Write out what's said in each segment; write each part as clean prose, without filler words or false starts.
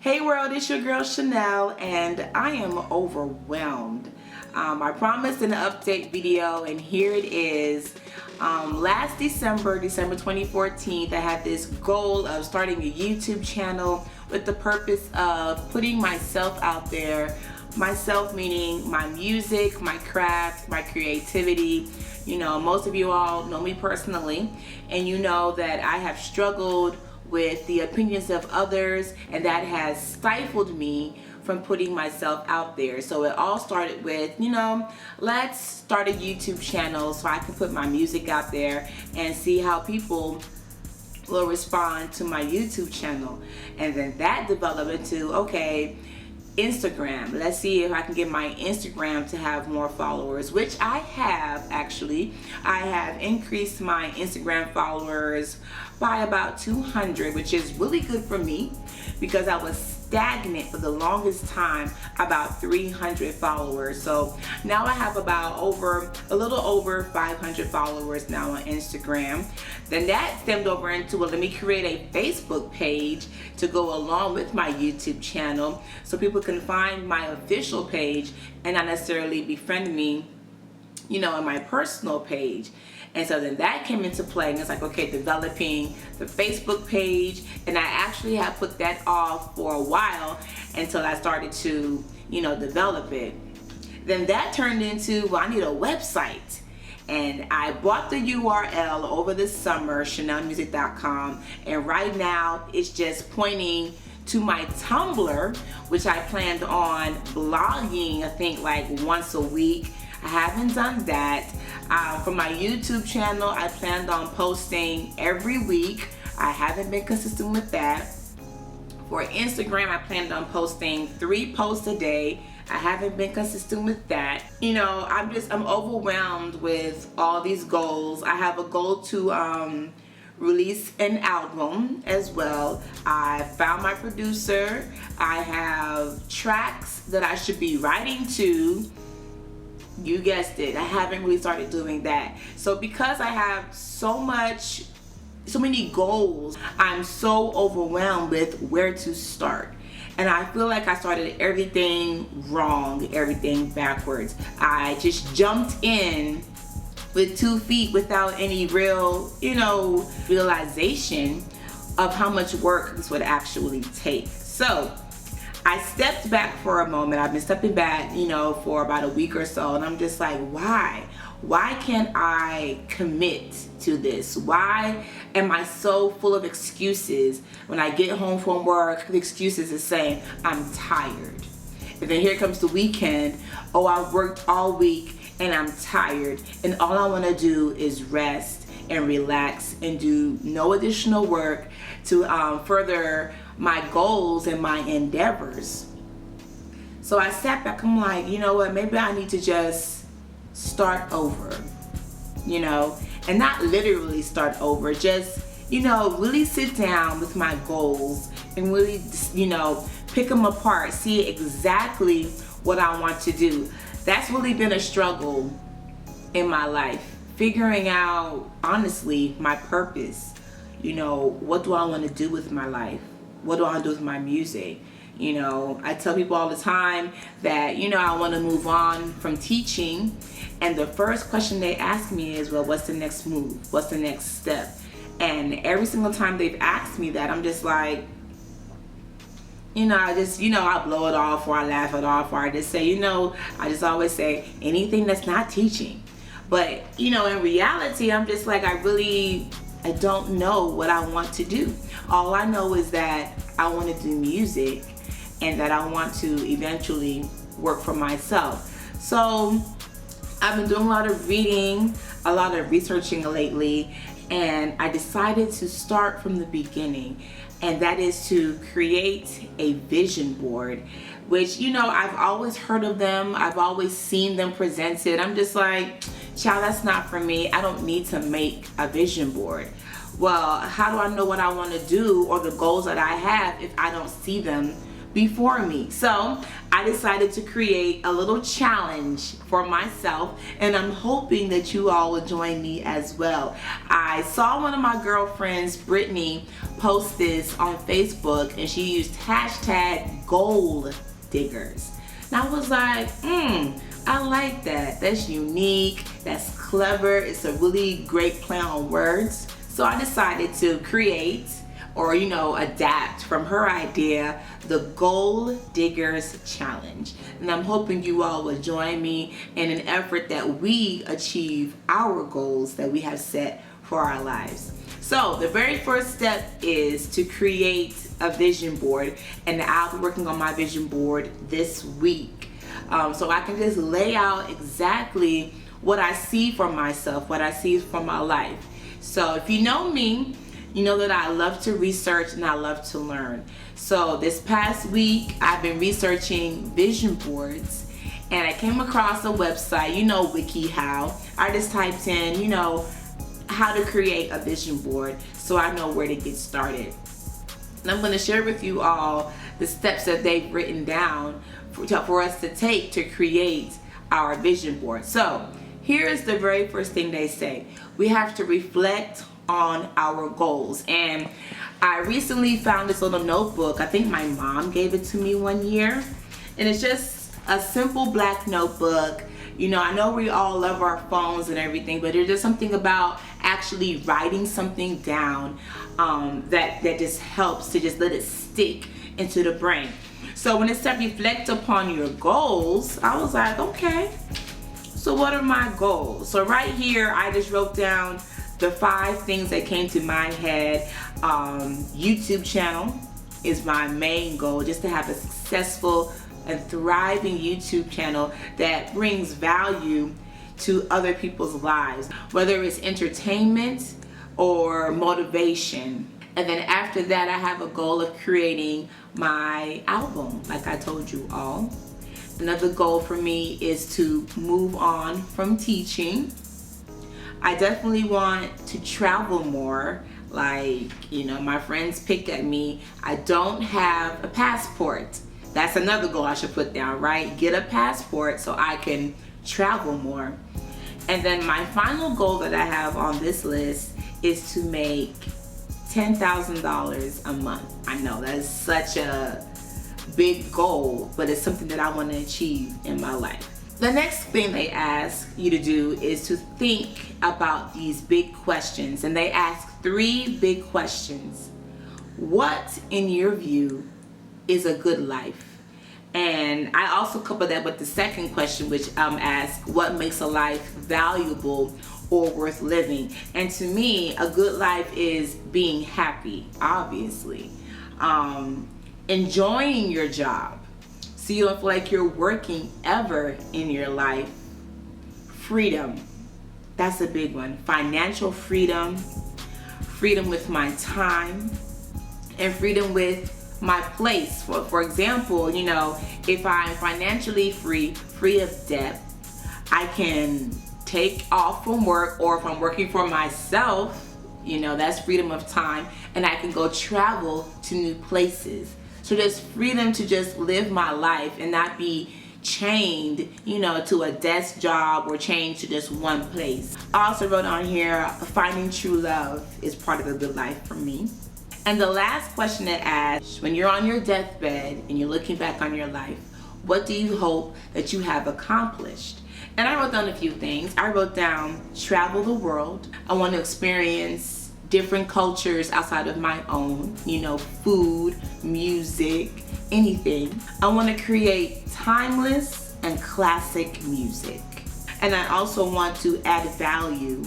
Hey world, it's your girl Chanel, and I am overwhelmed. I promised an update video, and here it is. Last December 2014, I had this goal of starting a YouTube channel with the purpose of putting myself out there. Myself meaning my music, my craft, my creativity. You know, most of you all know me personally, and you know that I have struggled with the opinions of others, and that has stifled me from putting myself out there. So it all started with, let's start a YouTube channel so I can put my music out there and see how people will respond to my YouTube channel. And then that developed into, okay, Instagram. Let's see if I can get my Instagram to have more followers, which I have actually. I have increased my Instagram followers by about 200, which is really good for me because I was stagnant for the longest time, about 300 followers. So now I have about a little over 500 followers now on Instagram. Then that stemmed over into, well, let me create a Facebook page to go along with my YouTube channel so people can find my official page and not necessarily befriend me, in my personal page. And so then that came into play, and it's like, okay, developing the Facebook page, and I actually have put that off for a while until I started to, develop it. Then that turned into, well, I need a website. And I bought the URL over the summer, chanelmusic.com, and right now it's just pointing to my Tumblr, which I planned on blogging, I think like once a week. I haven't done that. For my YouTube channel, I planned on posting every week. I haven't been consistent with that. For Instagram, I planned on posting 3 posts a day. I haven't been consistent with that. I'm overwhelmed with all these goals. I have a goal to release an album as well. I found my producer. I have tracks that I should be writing to. You guessed it, I haven't really started doing that. So because I have so many goals, I'm so overwhelmed with where to start. And I feel like I started everything wrong, everything backwards. I just jumped in with 2 feet without any real, realization of how much work this would actually take. So I stepped back for a moment. I've been stepping back, for about a week or so, and I'm just like, why? Why can't I commit to this? Why am I so full of excuses? When I get home from work, the excuses is saying, I'm tired. And then here comes the weekend. Oh, I've worked all week and I'm tired, and all I want to do is rest and relax and do no additional work to further my goals and my endeavors. So I sat back, I'm like, you know what, maybe I need to just start over, and not literally start over, just, really sit down with my goals and really, pick them apart, see exactly what I want to do. That's really been a struggle in my life, figuring out, honestly, my purpose. What do I want to do with my life? What do I want to do with my music? I tell people all the time that, I want to move on from teaching, and the first question they ask me is, well, what's the next move? What's the next step? And every single time they've asked me that, I'm just like, I blow it off, or I laugh it off, or I just say, I just always say anything that's not teaching. But, in reality, I'm just like, I don't know what I want to do. All I know is that I want to do music and that I want to eventually work for myself. So I've been doing a lot of reading, a lot of researching lately, and I decided to start from the beginning, and that is to create a vision board, which, I've always heard of them. I've always seen them presented. I'm just like, child, that's not for me. I don't need to make a vision board. Well, how do I know what I want to do or the goals that I have if I don't see them before me. So I decided to create a little challenge for myself, and I'm hoping that you all will join me as well. I saw one of my girlfriends, Brittany, post this on Facebook, and she used hashtag gold diggers. And I was like, I like that. That's unique, that's clever, it's a really great play on words. So I decided to create, or adapt from her idea, the Gold Diggers Challenge. And I'm hoping you all will join me in an effort that we achieve our goals that we have set for our lives. So the very first step is to create a vision board, and I'll be working on my vision board this week. So I can just lay out exactly what I see for myself, what I see for my life. So if you know me, you know that I love to research and I love to learn. So this past week, I've been researching vision boards, and I came across a website, WIKIHOW. I just typed in, how to create a vision board, so I know where to get started. And I'm going to share with you all the steps that they've written down for us to take to create our vision board. So here is the very first thing they say. We have to reflect on our goals. And I recently found this little notebook. I think my mom gave it to me one year, and it's just a simple black notebook. I know we all love our phones and everything, but there's just something about actually writing something down that just helps to just let it stick into the brain. So when it said reflect upon your goals, I was like, okay, so what are my goals? So right here, I just wrote down the 5 things that came to my head. YouTube channel is my main goal, just to have a successful and thriving YouTube channel that brings value to other people's lives, whether it's entertainment or motivation. And then after that, I have a goal of creating my album, like I told you all. Another goal for me is to move on from teaching. I definitely want to travel more. Like, my friends pick at me. I don't have a passport. That's another goal I should put down, right? Get a passport so I can travel more. And then my final goal that I have on this list is to make $10,000 a month. I know that is such a big goal, but it's something that I want to achieve in my life. The next thing they ask you to do is to think about these big questions, and they ask 3 big questions. What, in your view, is a good life? And I also couple that with the second question, which asks, what makes a life valuable or worth living? And to me, a good life is being happy, obviously. Enjoying your job, so you don't feel like you're working ever in your life. Freedom, that's a big one. Financial freedom, freedom with my time, and freedom with my place. For example, if I'm financially free of debt, I can take off from work, or if I'm working for myself, that's freedom of time, and I can go travel to new places. So there's freedom to just live my life and not be chained, to a desk job or chained to just one place. I also wrote on here, finding true love is part of a good life for me. And the last question it asks, when you're on your deathbed and you're looking back on your life, what do you hope that you have accomplished? And I wrote down a few things. I wrote down travel the world. I want to experience different cultures outside of my own, food, music, anything. I want to create timeless and classic music. And I also want to add value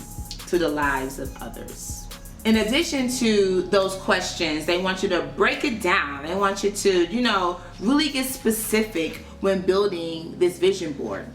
to the lives of others. In addition to those questions, they want you to break it down. They want you to, really get specific when building this vision board.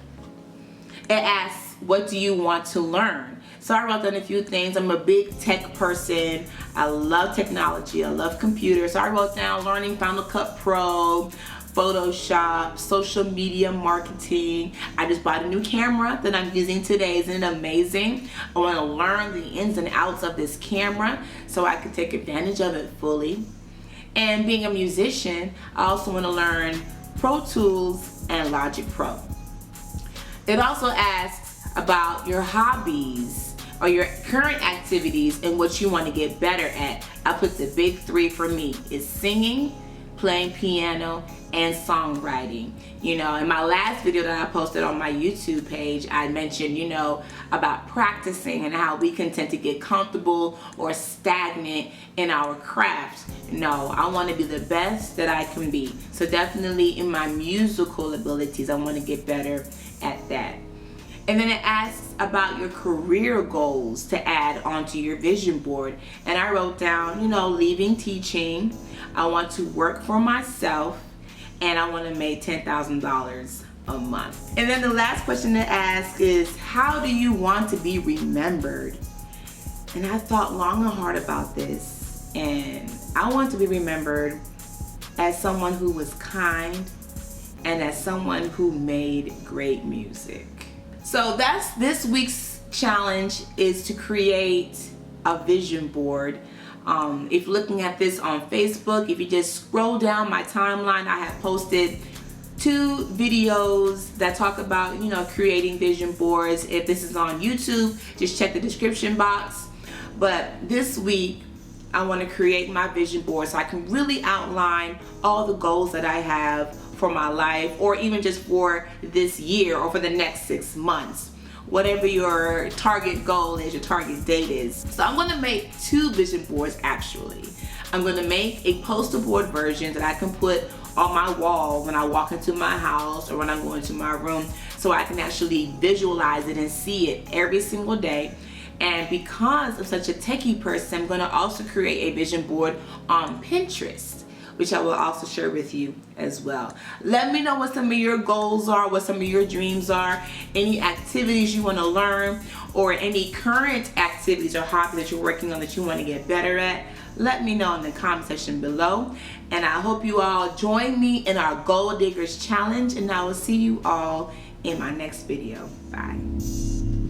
It asks, what do you want to learn? So I wrote down a few things. I'm a big tech person. I love technology. I love computers. So I wrote down learning Final Cut Pro, Photoshop, social media marketing. I just bought a new camera that I'm using today. Isn't it amazing? I want to learn the ins and outs of this camera so I can take advantage of it fully. And being a musician, I also want to learn Pro Tools and Logic Pro. It also asks about your hobbies or your current activities and what you want to get better at. I put the big three for me is singing, playing piano, and songwriting. You know, in my last video that I posted on my YouTube page, I mentioned, you know, about practicing and how we can tend to get comfortable or stagnant in our craft. No, I want to be the best that I can be. So definitely in my musical abilities, I want to get better at that. And then it asks about your career goals to add onto your vision board. And I wrote down, you know, leaving teaching, I want to work for myself, and I want to make $10,000 a month. And then the last question to ask is, how do you want to be remembered? And I thought long and hard about this, and I want to be remembered as someone who was kind and as someone who made great music. So that's this week's challenge, is to create a vision board. If looking at this on Facebook, if you just scroll down my timeline, I have posted 2 videos that talk about, you know, creating vision boards. If this is on YouTube, just check the description box. But this week, I want to create my vision board so I can really outline all the goals that I have for my life, or even just for this year or for the next 6 months. Whatever your target goal is, your target date is. So I'm going to make 2 vision boards actually. I'm going to make a poster board version that I can put on my wall when I walk into my house or when I'm going to my room, so I can actually visualize it and see it every single day. And because I'm such a techie person, I'm going to also create a vision board on Pinterest, which I will also share with you as well. Let me know what some of your goals are, what some of your dreams are, any activities you want to learn, or any current activities or hobbies that you're working on that you want to get better at. Let me know in the comment section below. And I hope you all join me in our Goal Diggers Challenge, and I will see you all in my next video. Bye.